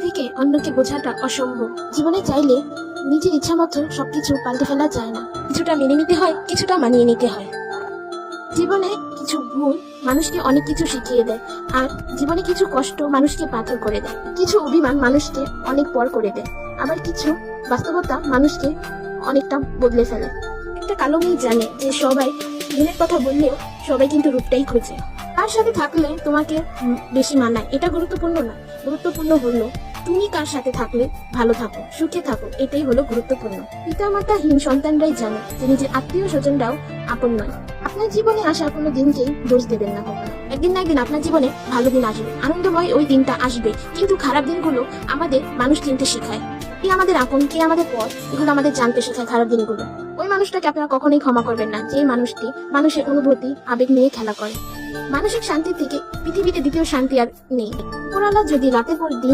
থেকে অন্যকে বোঝাটা অসম্ভব। জীবনে চাইলে নিজের ইচ্ছা মতো সবকিছু পাল্টে ফেলা যায় না। কিছুটা মেনে নিতে হয়, কিছুটা মানিয়ে নিতে হয়। জীবনে কিছু ভুল মানুষকে অনেক কিছু শিখিয়ে দেয়, আর জীবনে কিছু কষ্ট মানুষকে পাথর করে দেয়। কিছু অভিমান মানুষকে অনেক পর করে দেয়, আবার কিছু বাস্তবতা মানুষকে অনেকটা বদলে ফেলে। একটা কালো মেয়ে জানে যে সবাই দিনের কথা বললেও সবাই কিন্তু রূপটাই খোঁজে। তার সাথে থাকলে তোমাকে বেশি মানায়, এটা গুরুত্বপূর্ণ না। গুরুত্বপূর্ণ হলো তুমি কার সাথে থাকলে ভালো থাকো, সুখে থাকো, এটাই হলো গুরুত্বপূর্ণ। পিতামাতাহীন সন্তানরাই জানে যে নিজের আত্মীয় স্বজনরাও আপন নয়। আপনার জীবনে আসা কোনো দিনকেই দোষ দেবেন না কখনো। একদিন না একদিন আপনার জীবনে ভালো দিন আসবে, আনন্দময় ওই দিনটা আসবে। কিন্তু খারাপ দিনগুলো আমাদের মানুষ চিনতে শেখায়। কে আমাদের আপন, কে আমাদের পর, এগুলো আমাদের জানতে শেখায় খারাপ দিনগুলো। ওই মানুষটাকে আপনারা কখনোই ক্ষমা করবেন না যে মানুষটি মানুষের অনুভূতি আবেগ নিয়ে খেলা করে। মানসিক শান্তি থেকে পৃথিবীতে দ্বিতীয় শান্তি আর নেই। উপরওয়ালা যদি রাতের পর দিন